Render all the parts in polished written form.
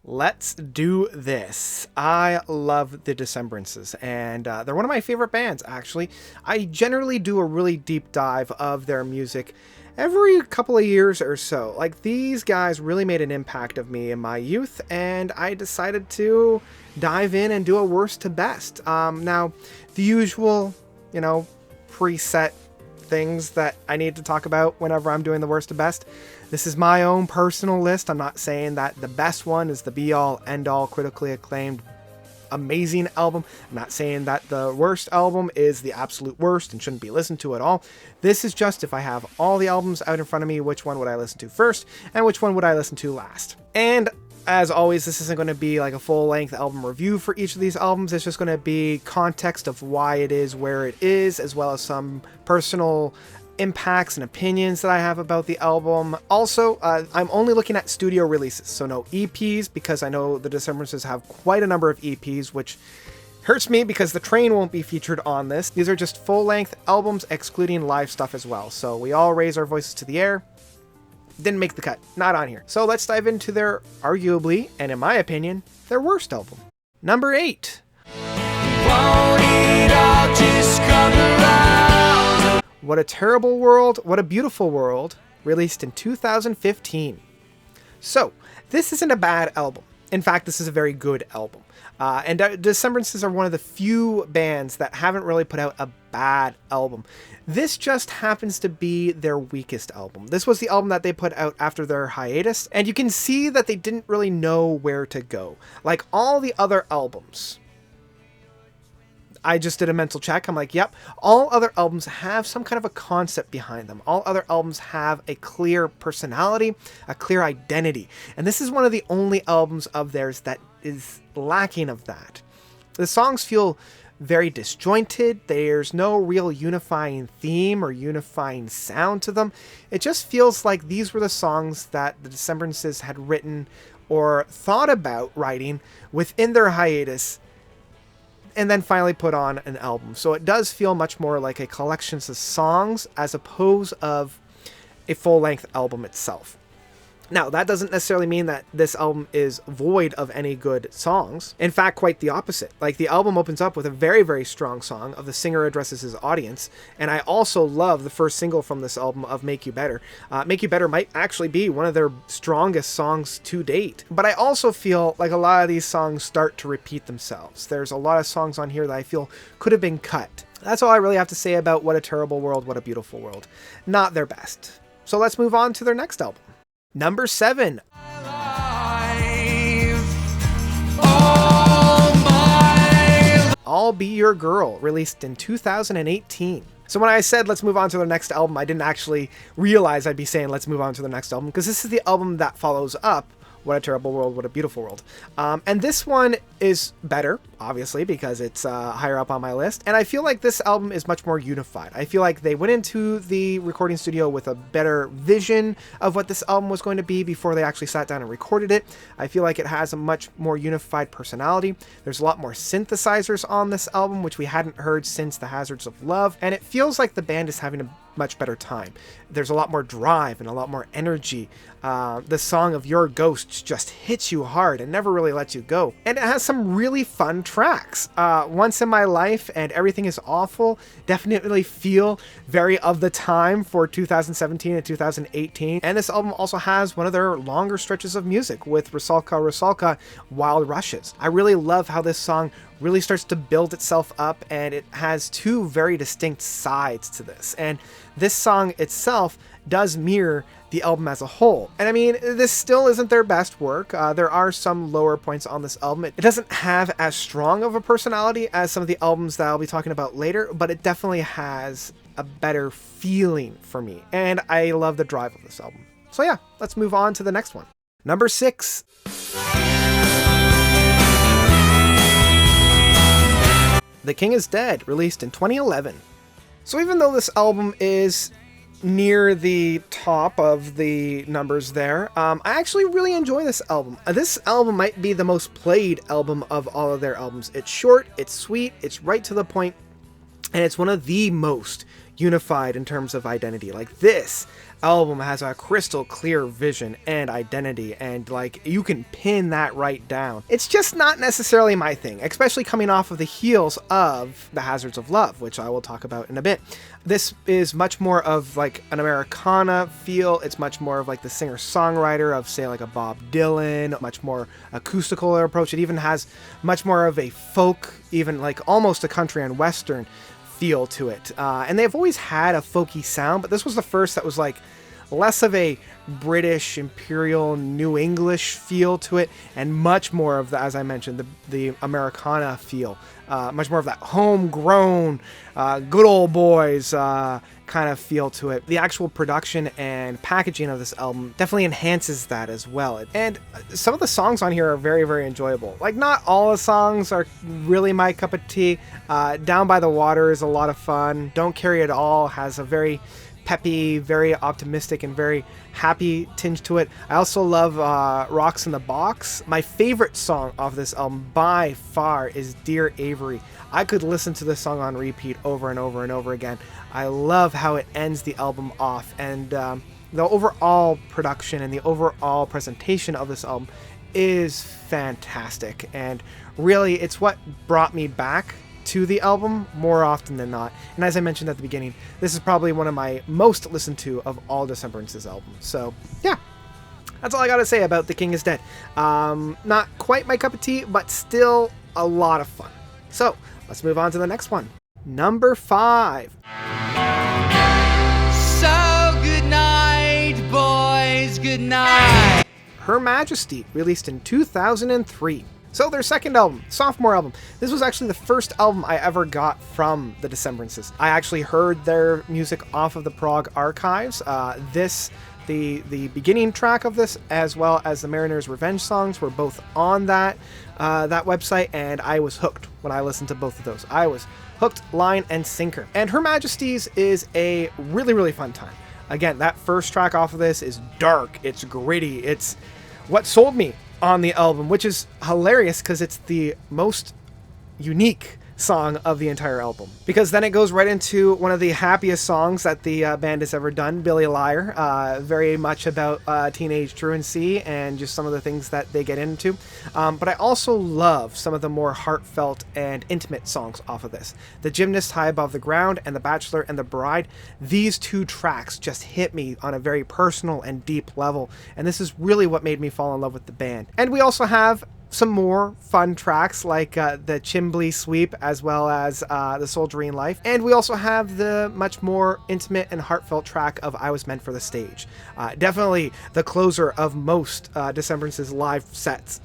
Let's do this. I love the Decemberists, and they're one of my favorite bands, actually. I generally do a really deep dive of their music every couple of years or so. Like, these guys really made an impact of me in my youth, and I decided to dive in and do a worst to best. Now, the usual, preset things that I need to talk about whenever I'm doing the worst to best. This is my own personal list. I'm not saying that the best one is the be-all, end-all, critically acclaimed, amazing album. I'm not saying that the worst album is the absolute worst and shouldn't be listened to at all. This is just, if I have all the albums out in front of me, which one would I listen to first and which one would I listen to last? And as always, this isn't going to be like a full-length album review for each of these albums. It's just going to be context of why it is where it is, as well as some personal impacts and opinions that I have about the album. Also, I'm only looking at studio releases, so no EPs, because I know the Decemberists have quite a number of EPs, which hurts me because the Train won't be featured on this. These are just full-length albums, excluding live stuff as well. So we all raise our voices to the air. Didn't make the cut. Not on here. So let's dive into their arguably, and in my opinion, their worst album. Number 8. Won't it all just come around? What a Terrible World, What a Beautiful World, released in 2015. So, this isn't a bad album. In fact, this is a very good album. And Decemberists are one of the few bands that haven't really put out a bad album. This just happens to be their weakest album. This was the album that they put out after their hiatus, and you can see that they didn't really know where to go. Like all the other albums, I just did a mental check. I'm like, yep, all other albums have some kind of a concept behind them. All other albums have a clear personality, a clear identity. And this is one of the only albums of theirs that is lacking of that. The songs feel very disjointed. There's no real unifying theme or unifying sound to them. It just feels like these were the songs that the Decemberists had written or thought about writing within their hiatus, and then finally put on an album. So it does feel much more like a collection of songs as opposed of a full-length album itself. Now, that doesn't necessarily mean that this album is void of any good songs. In fact, quite the opposite. Like, the album opens up with a very, very strong song of The Singer Addresses His Audience, and I also love the first single from this album of Make You Better. Make You Better might actually be one of their strongest songs to date. But I also feel like a lot of these songs start to repeat themselves. There's a lot of songs on here that I feel could have been cut. That's all I really have to say about What a Terrible World, What a Beautiful World. Not their best. So let's move on to their next album. Number 7. I'll Be Your Girl, released in 2018. So when I said let's move on to the next album, I didn't actually realize I'd be saying let's move on to the next album, because this is the album that follows up What a Terrible World, What a Beautiful World. And this one is better, obviously, because it's higher up on my list. And I feel like this album is much more unified. I feel like they went into the recording studio with a better vision of what this album was going to be before they actually sat down and recorded it. I feel like it has a much more unified personality. There's a lot more synthesizers on this album, which we hadn't heard since The Hazards of Love. And it feels like the band is having a much better time. There's a lot more drive and a lot more energy. The song of Your Ghost just hits you hard and never really lets you go. And it has some really fun tracks. Once in My Life and Everything is Awful definitely feel very of the time for 2017 and 2018. And this album also has one of their longer stretches of music with Rusalka Rusalka, Wild Rushes. I really love how this song really starts to build itself up, and it has two very distinct sides to this. And this song itself does mirror the album as a whole. And I mean, this still isn't their best work. There are some lower points on this album. It doesn't have as strong of a personality as some of the albums that I'll be talking about later, but it definitely has a better feeling for me. And I love the drive of this album. So yeah, let's move on to the next one. Number 6. The King is Dead, released in 2011. So even though this album is near the top of the numbers there, I actually really enjoy this album. This album might be the most played album of all of their albums. It's short, it's sweet, it's right to the point, and it's one of the most unified in terms of identity. Like, this album has a crystal clear vision and identity, and like, you can pin that right down. It's just not necessarily my thing, especially coming off of the heels of The Hazards of Love, which I will talk about in a bit. This is much more of like an Americana feel. It's much more of like the singer-songwriter of, say, like a Bob Dylan, much more acoustical approach. It even has much more of a folk, even like almost a country and western feel to it. And they've always had a folky sound, but this was the first that was like less of a British Imperial New English feel to it, and much more of the, as I mentioned, the Americana feel. Much more of that homegrown, good old boys kind of feel to it. The actual production and packaging of this album definitely enhances that as well. And some of the songs on here are very, very enjoyable. Like, not all the songs are really my cup of tea. Down by the Water is a lot of fun. Don't Carry It All has a very peppy, very optimistic, and very happy tinge to it. I also love Rocks in the Box. My favorite song off this album by far is Dear Avery. I could listen to this song on repeat over and over and over again. I love how it ends the album off, and the overall production and the overall presentation of this album is fantastic, and really it's what brought me back to the album more often than not. And as I mentioned at the beginning, this is probably one of my most listened to of all Decemberists' albums. So yeah, that's all I gotta say about The King is Dead. Not quite my cup of tea, but still a lot of fun. So let's move on to the next one. Number 5. So good night, boys, good night. Her Majesty, released in 2003. So their second album, sophomore album. This was actually the first album I ever got from the Decemberists. I actually heard their music off of the Prague archives. The beginning track of this, as well as the Mariner's Revenge songs, were both on that website, and I was hooked when I listened to both of those. I was hooked, line and sinker. And Her Majesty's is a really, really fun time. Again, that first track off of this is dark, it's gritty, it's what sold me on the album, which is hilarious because it's the most unique song of the entire album, because then it goes right into one of the happiest songs that the band has ever done, Billy Liar, very much about teenage truancy and just some of the things that they get into, but I also love some of the more heartfelt and intimate songs off of this. The Gymnast, High Above the Ground, and The Bachelor and the Bride, these two tracks just hit me on a very personal and deep level, and this is really what made me fall in love with the band. And we also have some more fun tracks like the Chimbly Sweep, as well as the Soldiering Life, and we also have the much more intimate and heartfelt track of I Was Meant for the Stage. Definitely the closer of most Decemberists' live sets,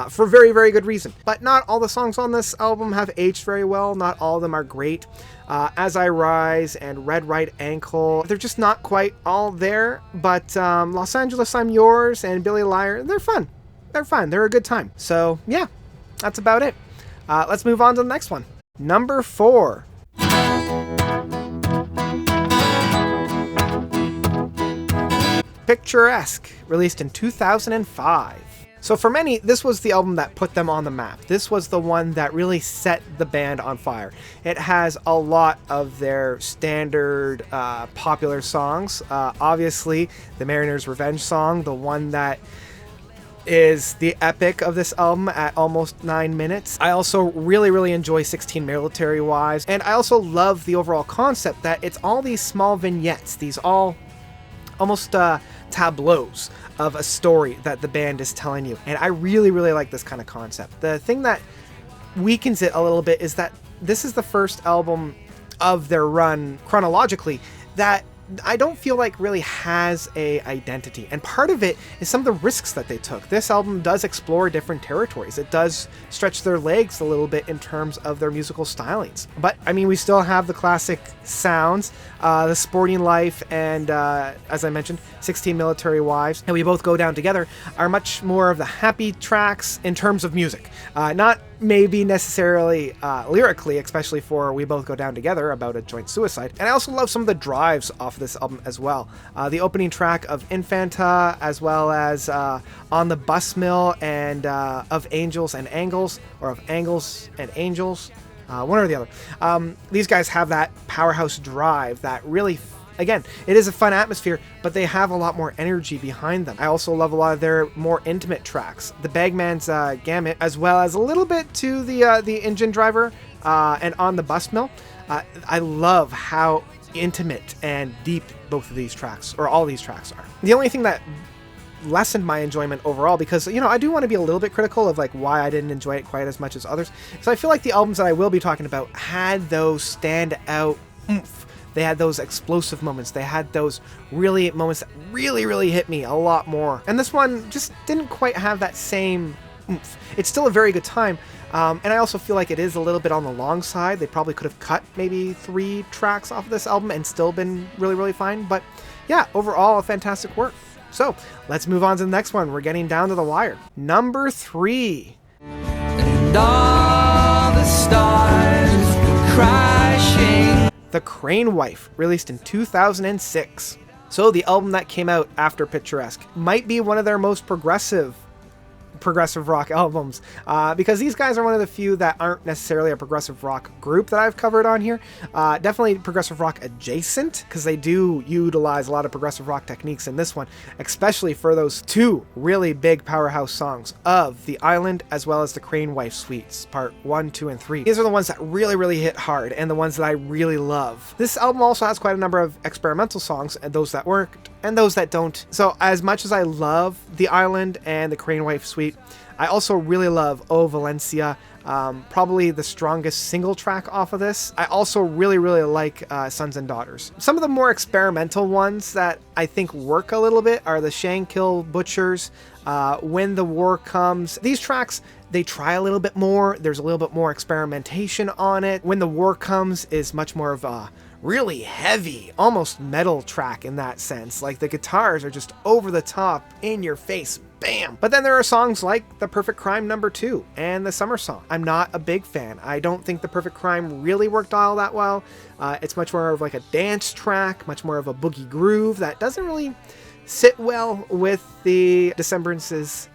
for very, very good reason. But not all the songs on this album have aged very well. Not all of them are great. As I Rise and Red Right Ankle, they're just not quite all there, but Los Angeles, I'm Yours, and Billy Liar, they're fun. They're fun. They're a good time. So yeah, that's about it. Let's move on to the next one. Number 4. Picaresque, released in 2005. So for many, this was the album that put them on the map. This was the one that really set the band on fire. It has a lot of their standard popular songs. Obviously, the Mariner's Revenge song, the one that is the epic of this album at almost 9 minutes. I also really, really enjoy 16 Military Wives, and I also love the overall concept that it's all these small vignettes, these all almost tableaus of a story that the band is telling you, and I really, really like this kind of concept. The thing that weakens it a little bit is that this is the first album of their run chronologically that I don't feel like really has a identity, and part of it is some of the risks that they took. This album does explore different territories. It does stretch their legs a little bit in terms of their musical stylings, but I mean, we still have the classic sounds, the Sporting Life, and as I mentioned, 16 Military Wives, and We Both Go Down Together are much more of the happy tracks in terms of music, not maybe necessarily lyrically, especially for We Both Go Down Together, about a joint suicide. And I also love some of the drives off this album as well. The opening track of Infanta, as well as On the Bus Mill, and of Angels and Angles, or of Angles and Angels. one or the other. These guys have that powerhouse drive that really, again, it is a fun atmosphere, but they have a lot more energy behind them. I also love a lot of their more intimate tracks. The Bagman's Gamut, as well as a little bit to the Engine Driver and On the Bus Mill. I love how intimate and deep both of these tracks, or all these tracks, are. The only thing that lessened my enjoyment overall, because I do want to be a little bit critical of like why I didn't enjoy it quite as much as others, so I feel like the albums that I will be talking about had those stand out oomph. They had those explosive moments. They had those really moments that really hit me a lot more, and this one just didn't quite have that same oomph. It's still a very good time, and I also feel like it is a little bit on the long side. They probably could have cut maybe 3 tracks off of this album and still been really fine, but yeah, overall a fantastic work. So let's move on to the next one. We're getting down to the wire. Number 3. And all the stars crashing. The Crane Wife, released in 2006. So the album that came out after Picaresque might be one of their most progressive rock albums, because these guys are one of the few that aren't necessarily a progressive rock group that I've covered on here. Definitely progressive rock adjacent, because they do utilize a lot of progressive rock techniques in this one, especially for those 2 really big powerhouse songs of The Island as well as the Crane Wife Suites, part 1, 2, and 3. These are the ones that really hit hard and the ones that I really love. This album also has quite a number of experimental songs, and those that worked and those that don't. So as much as I love The Island and the Crane Wife Suite, I also really love Oh Valencia, probably the strongest single track off of this. I also really like Sons and Daughters. Some of the more experimental ones that I think work a little bit are the Shankill Butchers, When the War Comes. These tracks, they try a little bit more. There's a little bit more experimentation on it. When the War Comes is much more of a really heavy, almost metal track in that sense. Like the guitars are just over the top, in your face, bam! But then there are songs like The Perfect Crime number 2 and The Summer Song. I'm not a big fan. I don't think The Perfect Crime really worked all that well. It's much more of like a dance track, much more of a boogie groove that doesn't really sit well with the Decemberists'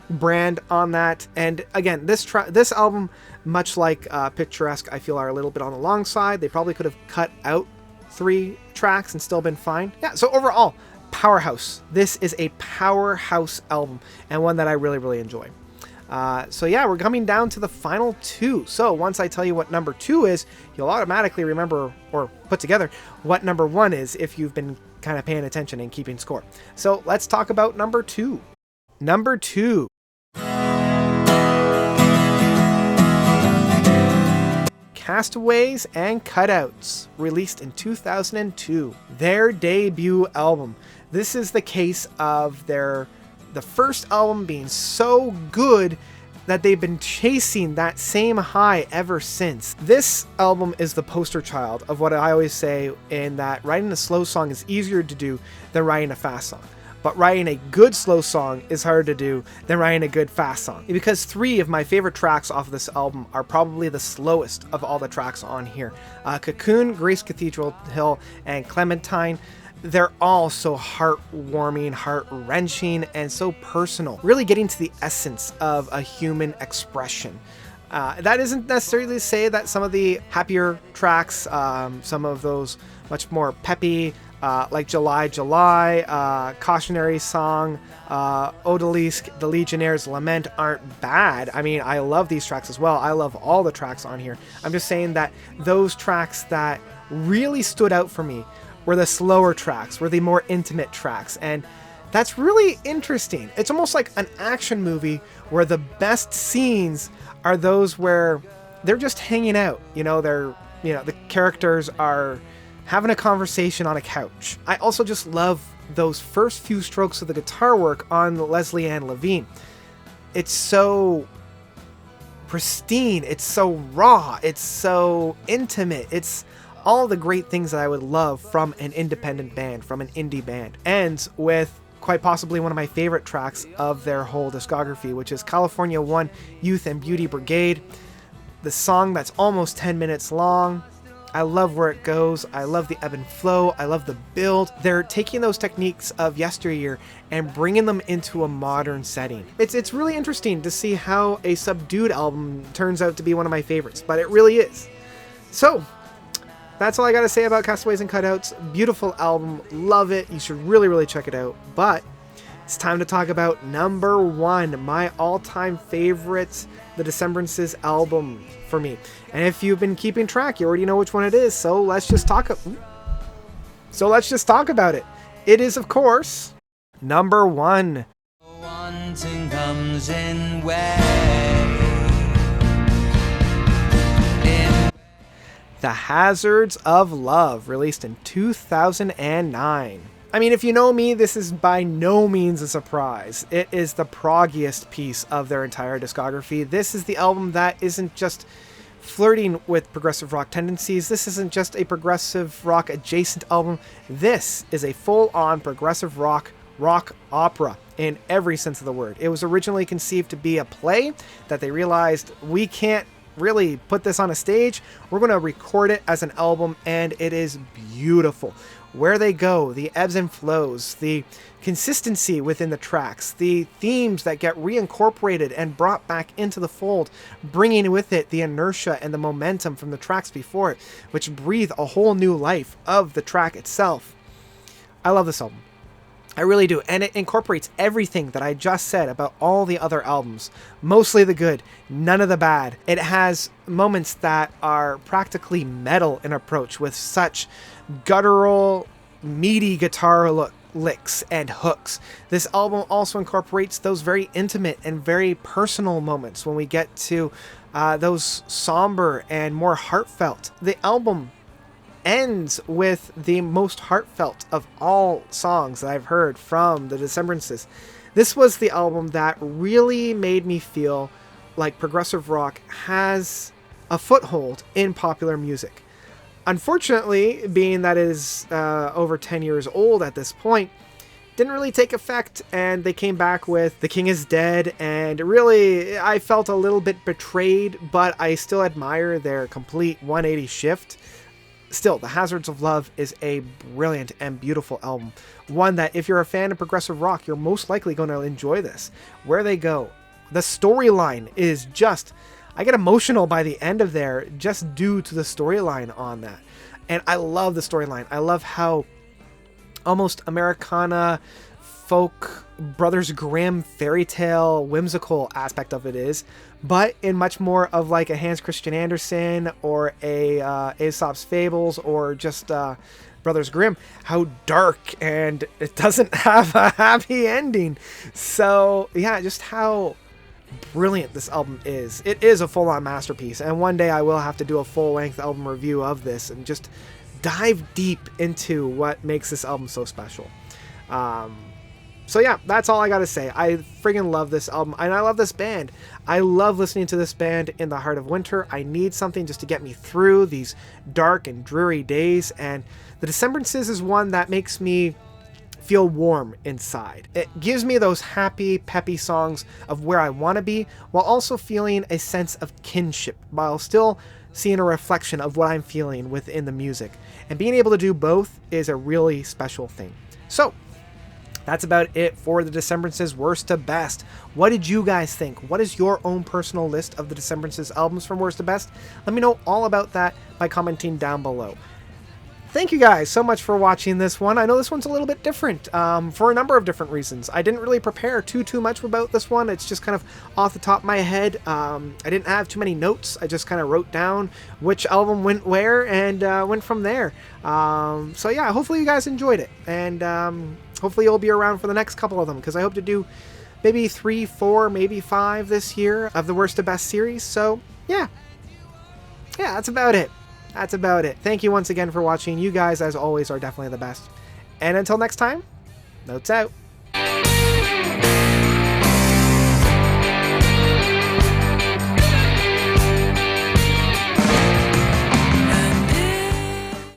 brand on that. And again, this album, much like Picaresque, I feel are a little bit on the long side. They probably could have cut out 3 tracks and still been fine. Yeah, so overall, powerhouse. This is a powerhouse album, and one that I really enjoy. So yeah, we're coming down to the final 2. So once I tell you what number 2 is, you'll automatically remember or put together what number 1 is if you've been kind of paying attention and keeping score. So let's talk about number 2. Number 2. Castaways and Cutouts, released in 2002. Their debut album. This is the case of the first album being so good that they've been chasing that same high ever since. This album is the poster child of what I always say, in that writing a slow song is easier to do than writing a fast song. But writing a good slow song is harder to do than writing a good fast song. Because 3 of my favorite tracks off of this album are probably the slowest of all the tracks on here. Cocoon, Grace Cathedral Hill, and Clementine. They're all so heartwarming, heart-wrenching, and so personal. Really getting to the essence of a human expression. That isn't necessarily to say that some of the happier tracks, some of those much more peppy, like July, Cautionary Song, Odalisque, The Legionnaire's Lament aren't bad. I mean, I love these tracks as well. I love all the tracks on here. I'm just saying that those tracks that really stood out for me were the slower tracks, were the more intimate tracks, and that's really interesting. It's almost like an action movie where the best scenes are those where they're just hanging out. The characters are having a conversation on a couch. I also just love those first few strokes of the guitar work on Leslie Ann Levine. It's so pristine, it's so raw, it's so intimate, it's all the great things that I would love from an independent band, from an indie band. Ends with quite possibly one of my favorite tracks of their whole discography, which is California 1, Youth and Beauty Brigade. The song that's almost 10 minutes long. I love where it goes. I love the ebb and flow. I love the build. They're taking those techniques of yesteryear and bringing them into a modern setting. It's really interesting to see how a subdued album turns out to be one of my favorites, but it really is. So, that's all I gotta say about Castaways and Cutouts. Beautiful album. Love it. You should really, really check it out. But it's time to talk about number 1, my all-time favorite, the Decemberists album for me. And if you've been keeping track, you already know which one it is. So let's just talk about it. It is, of course, number 1. Wanting comes in The Hazards of Love, released in 2009. I mean, if you know me, this is by no means a surprise. It is the proggiest piece of their entire discography. This is the album that isn't just flirting with progressive rock tendencies. This isn't just a progressive rock adjacent album. This is a full-on progressive rock opera in every sense of the word. It was originally conceived to be a play that they realized we can't really put this on a stage. We're going to record it as an album, and it is beautiful. Where they go, the ebbs and flows, the consistency within the tracks, the themes that get reincorporated and brought back into the fold, bringing with it the inertia and the momentum from the tracks before it, which breathe a whole new life of the track itself. I love this album. I really do. And it incorporates everything that I just said about all the other albums. Mostly the good, none of the bad. It has moments that are practically metal in approach, with such guttural, meaty guitar licks and hooks. This album also incorporates those very intimate and very personal moments when we get to those somber and more heartfelt. The album ends with the most heartfelt of all songs that I've heard from the Decemberists. This was the album that really made me feel like progressive rock has a foothold in popular music. Unfortunately, being that it is over 10 years old at this point, didn't really take effect, and they came back with The King is Dead, and really I felt a little bit betrayed, but I still admire their complete 180 shift. Still, The Hazards of Love is a brilliant and beautiful album. One that, if you're a fan of progressive rock, you're most likely going to enjoy this. Where they go, the storyline is just... I get emotional by the end of there just due to the storyline on that. And I love the storyline. I love how almost Americana folk Brothers Grimm fairy tale whimsical aspect of it is, but in much more of like a Hans Christian Andersen or a Aesop's Fables or just Brothers Grimm, how dark, and it doesn't have a happy ending. So yeah, just how brilliant this album is. It is a full-on masterpiece, and one day I will have to do a full-length album review of this and just dive deep into what makes this album so special. So yeah, that's all I gotta say. I friggin' love this album, and I love this band. I love listening to this band in the heart of winter. I need something just to get me through these dark and dreary days, and the Decemberists is one that makes me feel warm inside. It gives me those happy, peppy songs of where I want to be, while also feeling a sense of kinship, while still seeing a reflection of what I'm feeling within the music. And being able to do both is a really special thing. So, that's about it for the Decemberists' worst to best. What did you guys think? What is your own personal list of the Decemberists' albums from worst to best? Let me know all about that by commenting down below. Thank you guys so much for watching this one. I know this one's a little bit different for a number of different reasons. I didn't really prepare too much about this one. It's just kind of off the top of my head. I didn't have too many notes. I just kind of wrote down which album went where and went from there. So yeah, hopefully you guys enjoyed it. And hopefully you'll be around for the next couple of them, because I hope to do maybe 3, 4, maybe 5 this year of the worst to best series. So yeah, that's about it. That's about it. Thank you once again for watching. You guys, as always, are definitely the best. And until next time, notes out.